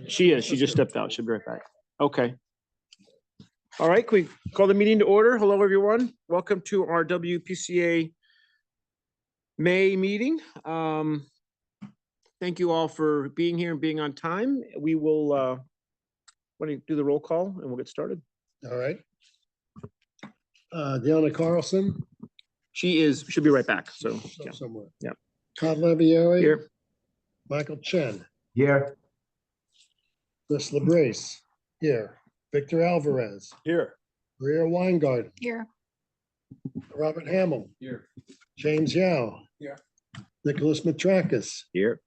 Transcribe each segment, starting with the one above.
She is. She just stepped out. She'll be right back. Okay. All right. Can we call the meeting to order? Hello, everyone. Welcome to our WPCA May meeting. Thank you all for being here and being on time. We will why don't you do the roll call and we'll get started. All right. Deanna Carlson. She'll be right back. So yeah. Somewhere. Yeah. Todd Lavieri. Here. Michael Chen. Here. Chris LeBrace. Here. Victor Alvarez. Here. Maria Weingarten. Here. Robert Hamill. Here. James Yao. Here. Nicholas Matrakis. Here.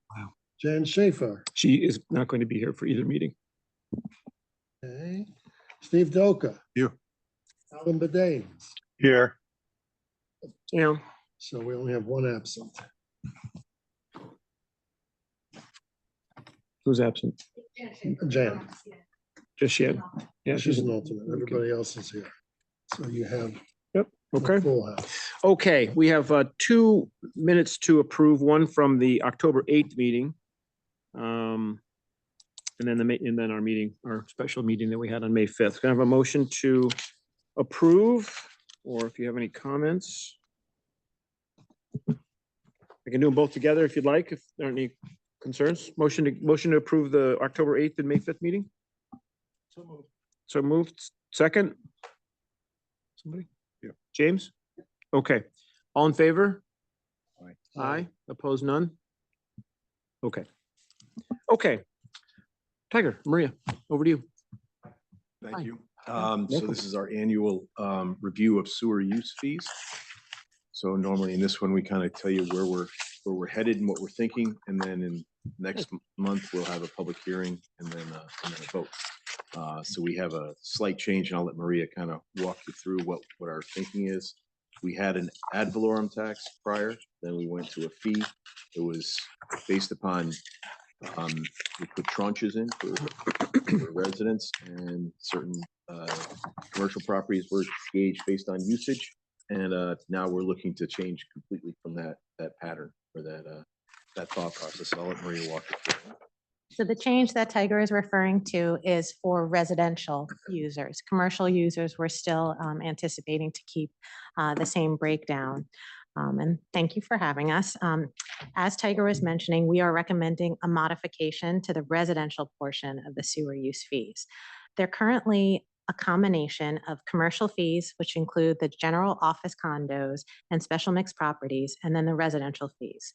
Jan Schaefer. She is not going to be here for either meeting. Okay. Steve Doka. Here. Alan Bedanes. Here. Yeah. So we only have one absent. Who's absent? Jan. Just yet. Yeah, She's an alternate. Everybody else is here. So you have okay. a full house. Okay, we have 2 minutes to approve, one from the October 8th meeting. And then our meeting, our special meeting that we had on May 5th. Can I have a motion to approve, or if you have any comments? I can do them both together if you'd like, if there are any concerns. Motion to approve the October 8th and May 5th meeting? So moved. Second? Somebody? Yeah. James? Okay. All in favor? Aye. Aye. Opposed, none? Okay. Okay. Tiger, Maria, over to you. Thank Hi. you. So Welcome. this is our annual review of sewer use fees. So normally in this one, we kind of tell you where we're headed and what we're thinking, and then in next month we'll have a public hearing and then a vote. So we have a slight change, and I'll let Maria kind of walk you through what our thinking is. We had an ad valorem tax prior, then we went to a fee. It was based upon we put tranches in for residents, and certain commercial properties were gauged based on usage. And now we're looking to change completely from that pattern or that thought process. So I'll let Maria walk you through it. So the change that Tiger is referring to is for residential users. Commercial users, we're still anticipating to keep the same breakdown. And thank you for having us. As Tiger was mentioning, we are recommending a modification to the residential portion of the sewer use fees. They're currently a combination of commercial fees, which include the general office condos and special mixed properties, and then the residential fees,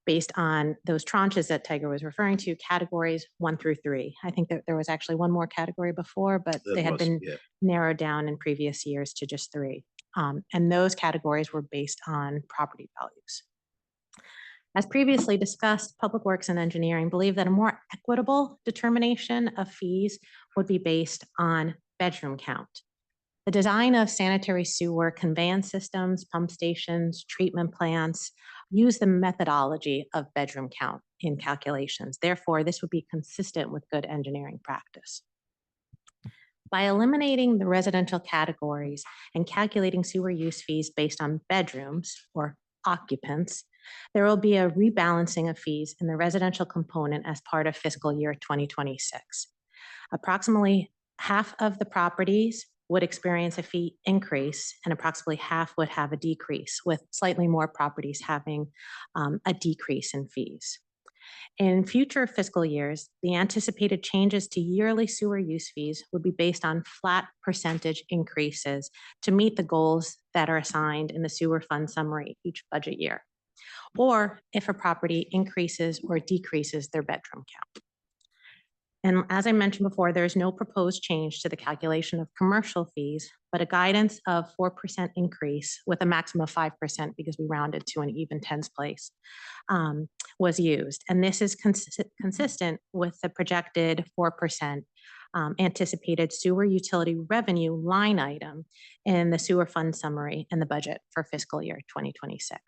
based on those tranches that Tiger was referring to, categories 1 through 3. I think that there was actually one more category before, but they had been narrowed down in previous years to just 3. And those categories were based on property values. As previously discussed, Public Works and Engineering believe that a more equitable determination of fees would be based on bedroom count. The design of sanitary sewer conveyance systems, pump stations, treatment plants use the methodology of bedroom count in calculations. Therefore, this would be consistent with good engineering practice. By eliminating the residential categories and calculating sewer use fees based on bedrooms or occupants, there will be a rebalancing of fees in the residential component as part of fiscal year 2026. Approximately half of the properties would experience a fee increase, and approximately half would have a decrease, with slightly more properties having a decrease in fees. In future fiscal years, the anticipated changes to yearly sewer use fees would be based on flat percentage increases to meet the goals that are assigned in the sewer fund summary each budget year, or if a property increases or decreases their bedroom count. And as I mentioned before, there is no proposed change to the calculation of commercial fees, but a guidance of 4% increase with a maximum of 5% because we rounded to an even tens place was used. And this is consistent with the projected 4% anticipated sewer utility revenue line item in the sewer fund summary and the budget for fiscal year 2026.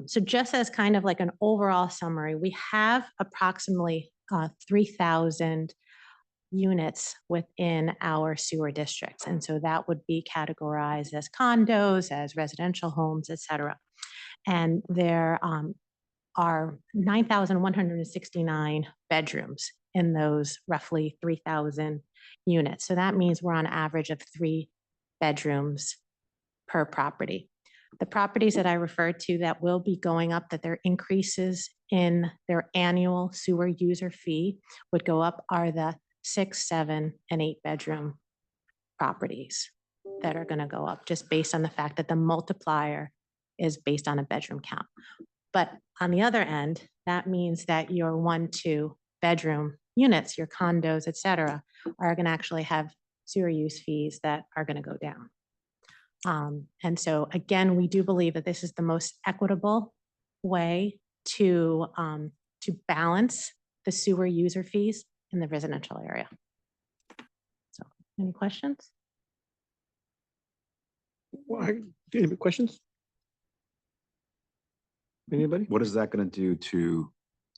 So just as kind of like an overall summary, we have approximately 3,000 units within our sewer districts. And so that would be categorized as condos, as residential homes, et cetera. And they're are 9,169 bedrooms in those roughly 3,000 units. So that means we're on average of 3 bedrooms per property. The properties that I referred to that will be going up, that their increases in their annual sewer user fee would go up, are the 6, 7, and 8 bedroom properties that are going to go up, just based on the fact that the multiplier is based on a bedroom count. But on the other end, that means that your 1, 2 bedroom units, your condos, et cetera, are going to actually have sewer use fees that are going to go down. And so again, we do believe that this is the most equitable way to balance the sewer user fees in the residential area. So, any questions? Any questions? Anybody? What is that going to do to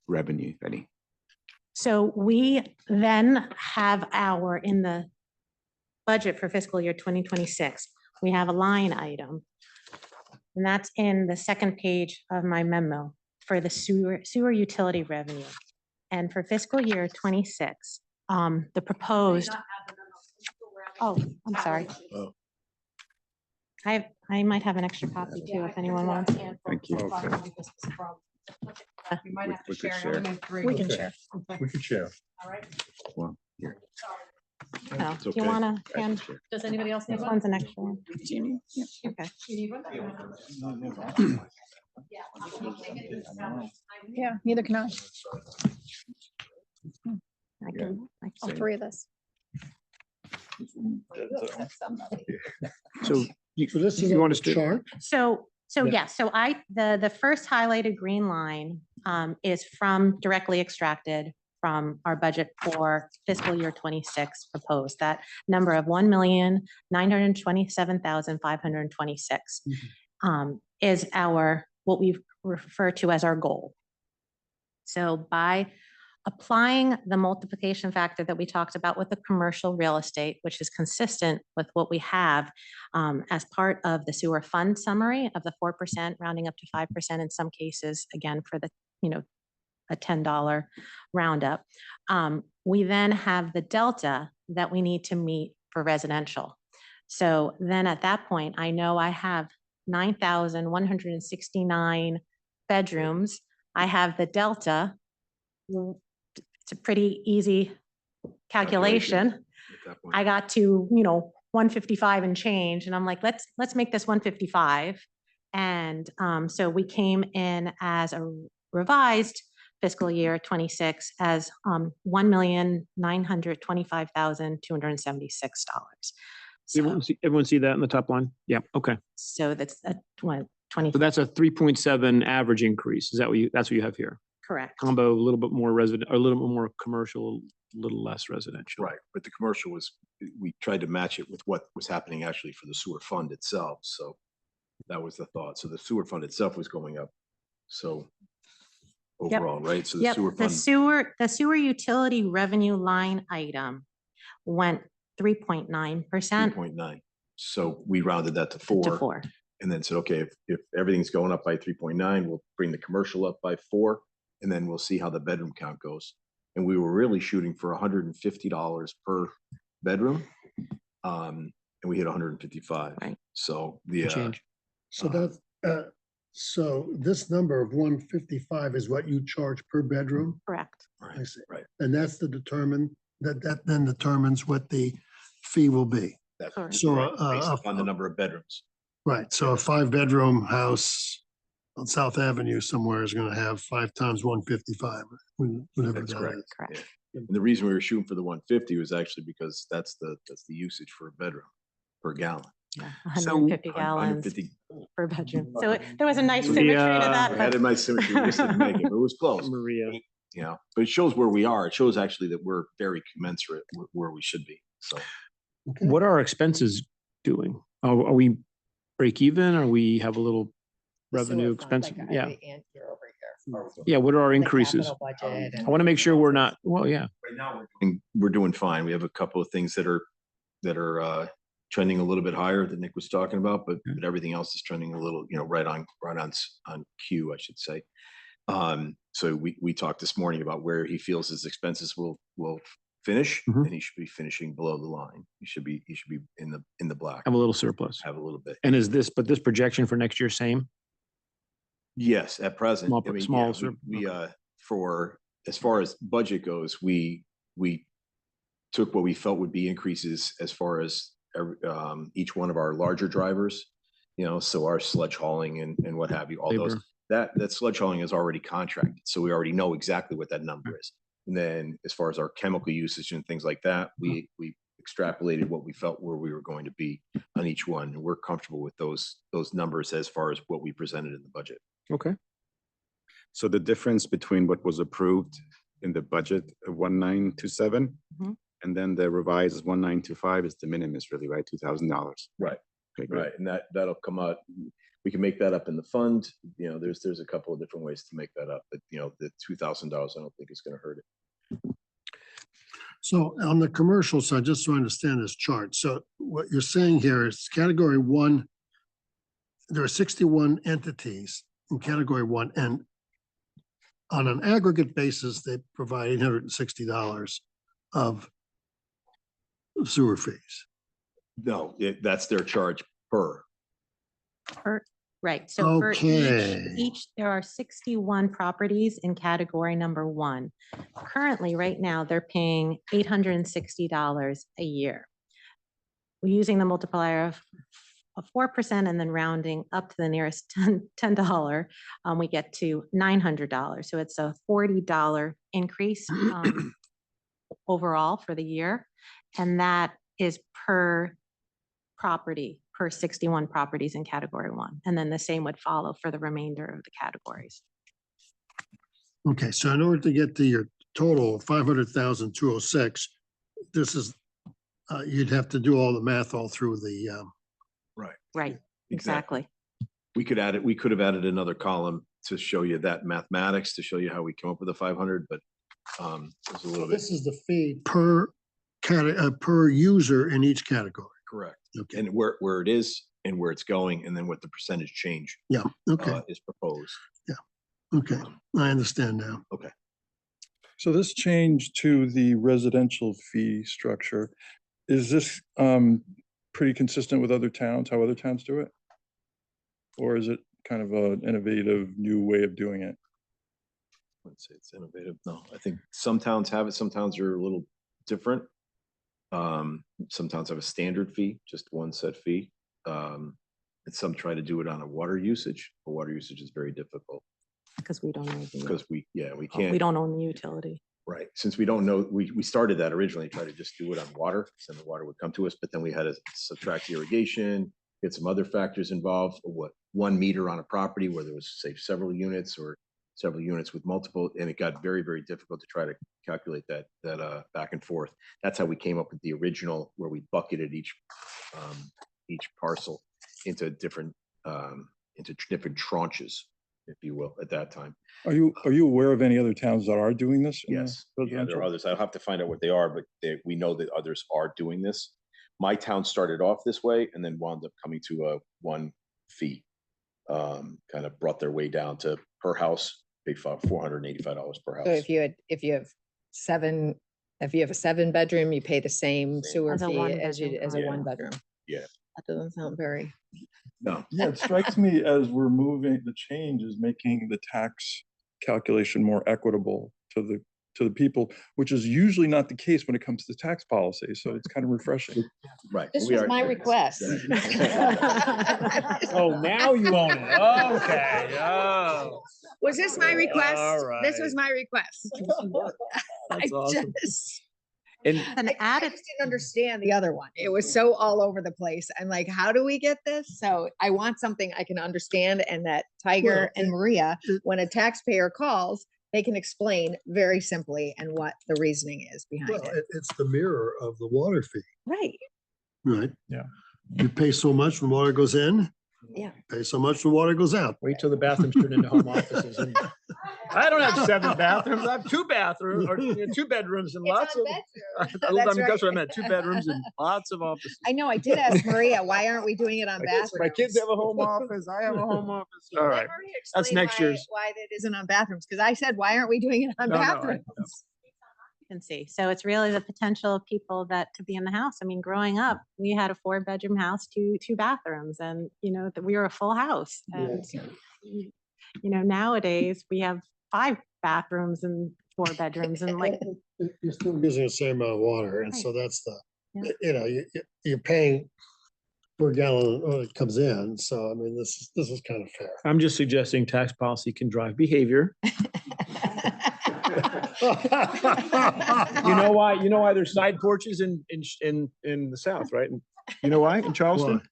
revenue, if any? So we then have in the budget for fiscal year 2026, we have a line item. And that's in the second page of my memo for the sewer utility revenue. And for fiscal year 26, the proposed. Oh, I'm sorry. Oh. I might have an extra copy too, if anyone wants. Thank you. You might have to We could share. share. I only three. We can Okay. share. We can share. All right. Well, here. No, It's do you okay. want I to can hand? share. Does anybody else need This one? one's an extra one. Do you need? Okay. You need one? Yeah, neither can I. I can. All three of us. So So this is you on want the us to? chart. So Yeah. yeah, so the first highlighted green line is directly extracted from our budget for fiscal year 26 proposed. That number of 1,927,526 is what we refer to as our goal. So by applying the multiplication factor that we talked about with the commercial real estate, which is consistent with what we have as part of the sewer fund summary of the 4%, rounding up to 5% in some cases, again, for the, a $10 roundup. We then have the delta that we need to meet for residential. So then at that point, I know I have 9,169 bedrooms. I have the delta. It's a pretty easy calculation. At that point. I got to, 155 and change, and I'm like, let's make this 155. And so we came in as a revised fiscal year 26 as $1,925,276. Everyone see that in the top line? Yeah, okay. So that's a 20, So that's a 3.7 average increase. Is that that's what you have here? correct. Combo, a little bit more resident, a little bit more commercial, a little less residential. Right, but the commercial we tried to match it with what was happening actually for the sewer fund itself, so that was the thought. So the sewer fund itself was going up, so Yep. overall, right? So the Yep, sewer the fund, sewer utility revenue line item went 3.9% 3.9. So we rounded that to to 4 4. and then said, okay, if everything's going up by 3.9, we'll bring the commercial up by 4, and then we'll see how the bedroom count goes. And we were really shooting for $150 per bedroom. And we hit 155. Right. So Change. So that, so this number of 155 is what you charge per bedroom? Correct. I see. Right. And that's that then determines what the fee will be. That's Correct. So, right, based upon the number of bedrooms. Right, so a 5-bedroom house on South Avenue somewhere is gonna have 5 times 155, whatever That's that correct. is. Correct. And the reason we were shooting for the 150 was actually because that's the usage for a bedroom per gallon. Yeah, So- 150 gallons 150. per bedroom. So there was a nice We, symmetry to uh, that. I had a nice symmetry. We just didn't make it, but it was close. Maria. But it shows where we are. It shows actually that we're very commensurate where we should be. So Okay. What are our expenses doing? Are we break even? Or we have a little revenue expense? Yeah. Yeah, what are our increases? I want to make sure we're not, well, yeah. right now we're doing fine. We have a couple of things that are trending a little bit higher that Nick was talking about, but everything else is trending a little, right on cue, I should say. So we talked this morning about where he feels his expenses will finish, Mhm. and he should be finishing below the line. He should be in the black, Have a little surplus. have a little bit. And is this, but this projection for next year same? Yes, at present. Small- I mean, small yeah, sur- we, for, as far as budget goes, we took what we felt would be increases as far as each one of our larger drivers, so our sledge hauling and what have you, all those. Labor. That sledge hauling is already contracted, so we already know exactly what that number is. And then as far as our chemical usage and things like that, we extrapolated what we felt where we were going to be on each one. And we're comfortable with those numbers as far as what we presented in the budget. Okay. So the difference between what was approved in the budget, 1927, Mhm. and then the revised is 1925 is de minimis, really, right? $2,000. Right. Okay, great. Right, and that'll come out. We can make that up in the fund. There's a couple of different ways to make that up, but the $2,000 I don't think is going to hurt it. So on the commercial side, just so I understand this chart, so what you're saying here is category one, there are 61 entities in category one, and on an aggregate basis, they provide $860 of sewer fees. No, that's their charge per. Right, so for Okay. each, there are 61 properties in category number 1. Currently, right now, they're paying $860 a year. We're using the multiplier of 4% and then rounding up to the nearest $10, we get to $900. So it's a $40 increase overall for the year. And that is per property, per 61 properties in category 1. And then the same would follow for the remainder of the categories. Okay, so in order to get to your total 500,206, this is, you'd have to do all the math all through the, Right, exactly. We could add it. We could have added another column to show you that mathematics, to show you how we come up with the 500, but it's a little bit this is the fee per per user in each category. correct. Okay, And where it is and where it's going, and then what the percentage change yeah, okay, is proposed. okay, I understand now. So this change to the residential fee structure, is this pretty consistent with other towns, how other towns do it? Or is it kind of an innovative new way of doing it? Let's say it's innovative. No, I think some towns have it. Some towns are a little different. Some towns have a standard fee, just one set fee. And some try to do it on a water usage. But water usage is very difficult Because we don't know. because we We can't. don't own the utility. Right, since we don't know, we started that originally, tried to just do it on water, so the water would come to us, but then we had to subtract irrigation, get some other factors involved, or 1 meter on a property where there was, say, several units or several units with multiple, and it got very, very difficult to try to calculate that back and forth. That's how we came up with the original, where we bucketed each parcel into different tranches, if you will, at that time. Are you aware of any other towns that are doing this? in the Yes, yeah, there residential? are others. I'll have to find out what they are, but we know that others are doing this. My town started off this way and then wound up coming to a one fee. Kind of brought their way down to per house, pay $485 per So house. if you have a 7-bedroom, you pay the same sewer As a fee one-bedroom, as a correct. 1-bedroom. Yeah. That doesn't sound very, No, Yeah, it strikes me as we're moving, the change is making the tax calculation more equitable to the people, which is usually not the case when it comes to tax policy. So it's kind of refreshing. right. this we was are- my request. Oh, now you own it. Okay. Oh, Was this my request? All This was right. my request. That's I awesome. just, And An I added, just didn't understand the other one. It was so all over the place. I'm like, how do we get this? So I want something I can understand, and that Tiger and Maria, when a taxpayer calls, they can explain very simply and what the reasoning is behind Well, it. it's the mirror of the water fee, Right. right? Yeah. You pay so much when water goes in, Yeah. Pay so much, the water goes out. Wait till the bathrooms turn into home offices. And I don't have 7 bathrooms. I have 2 bathrooms or 2 bedrooms and lots of. That's That's what I right. meant. 2 bedrooms and lots of offices. I know, I did ask Maria, why aren't we doing it on My kids have bathrooms? a home office. I have a home office. All Let right. Maria That's explain next why- year's. Why it isn't on bathrooms, because I said, why aren't we doing it on No, no, I- bathrooms? occupancy. So it's really the potential of people that could be in the house. I mean, growing up, we had a 4-bedroom house, two bathrooms, and we were a full house. And nowadays we have 5 bathrooms and 4 bedrooms, and like You're still using the same amount of water, and so that's you're paying per gallon when it comes in, so I mean, this is kind of fair. I'm just suggesting tax policy can drive behavior. You know why? You know why there's side porches in the South, right? And you know why in Charleston? Why?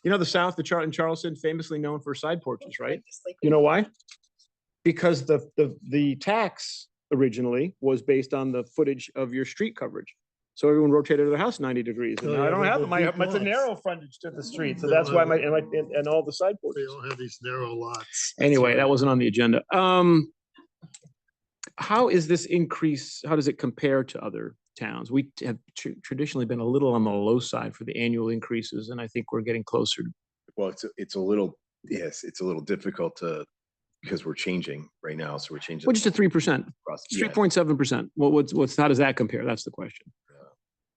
You know the South, in Charleston, famously known for side porches, right? Just like- You know why? Because the tax originally was based on the footage of your street coverage. So everyone rotated their house 90 degrees. And Oh, now I yeah, don't they have go my, deep it's a lots. narrow frontage to the street. So They that's don't why have and all the side They porches. don't have these narrow lots. Anyway, that wasn't on the agenda. How is this increase, how does it compare to other towns? We have traditionally been a little on the low side for the annual increases, and I think we're getting closer. Well, it's a little, yes, it's a little difficult to, because we're changing right now, so we're changing. Well, just at 3%, across- it's yeah, 3.7%. Well, how does that compare? That's the question.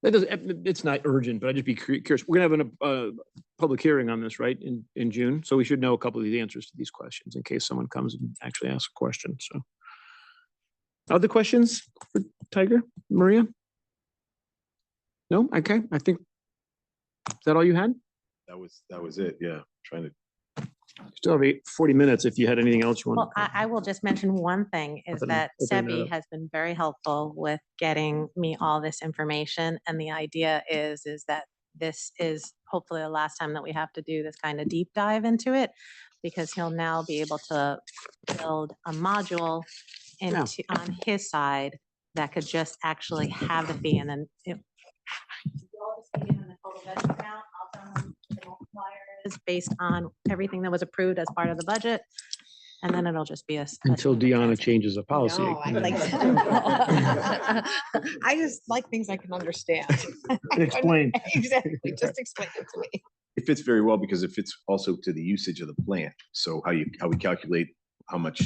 That doesn't, it's not urgent, but I'd just be curious. We're gonna have a public hearing on this, right, in June? So we should know a couple of the answers to these questions in case someone comes and actually asks a question, so. Other questions for Tiger, Maria? No? Okay, I think, is that all you had? That was it, yeah, trying to. Still have 40 minutes if you had anything else you want. Well, I will just mention one thing is Open- that open that Sebi up. has been very helpful with getting me all this information. And the idea is that this is hopefully the last time that we have to do this kind of deep dive into it, because he'll now be able to build a module into, on his side that could just actually have the fee and then is based on everything that was approved as part of the budget. And then it'll just be a. Until Deanna changes a policy. No, I again. like. I just like things I can understand. Explain. Exactly, just explain it to me. It fits very well because it fits also to the usage of the plant. So how we calculate how much,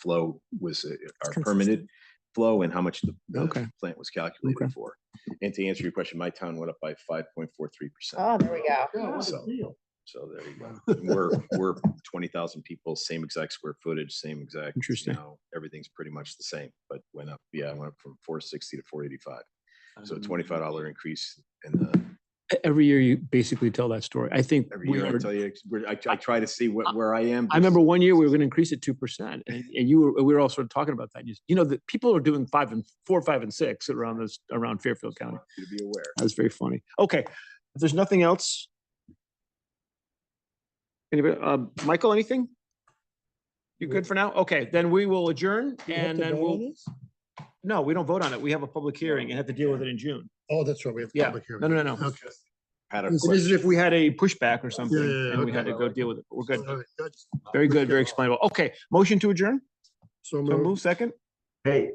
flow was our consistent. permitted flow and how much the Okay. plant was calculated Okay. for. And to answer your question, my town went up by 5.43%. Oh, there we go. So there you go. And we're 20,000 people, same exact square footage, same exact. Interesting. Everything's pretty much the same, but went up. Yeah, it went up from 460 to 485. So a $25 increase in the. Every year you basically tell that story. I think Every we year I were, tell you, I try to see where I am. I remember one year we were going to increase it 2%, and we were all sort of talking about that. The people are doing 4, 5, and 6 around Fairfield County. To be aware. That was very funny. Okay, if there's nothing else. Anybody, Michael, anything? You good for now? Okay, then we will adjourn and then no, we don't vote on it. We have a public hearing and have to deal with it in June. Oh, that's right, we have Yeah. public hearing. No. Okay. Had a This is if we had a pushback or something Yeah, and we had to okay. go deal with it. We're good. All right, good. Very good, very explainable. Okay, motion to adjourn? So So moved. move second? Hey,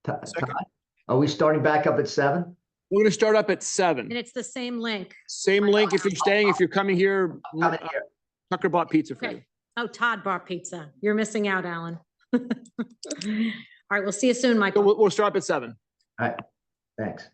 Second. Todd, are we starting back up at 7? We're gonna start up at 7. And it's the same link. Same link if you're staying, if you're coming here, Coming here. Tucker bought pizza for you. Okay. Oh, Todd bought pizza. You're missing out, Alan. All right, we'll see you soon, So Michael. we'll start up at 7. All right, thanks.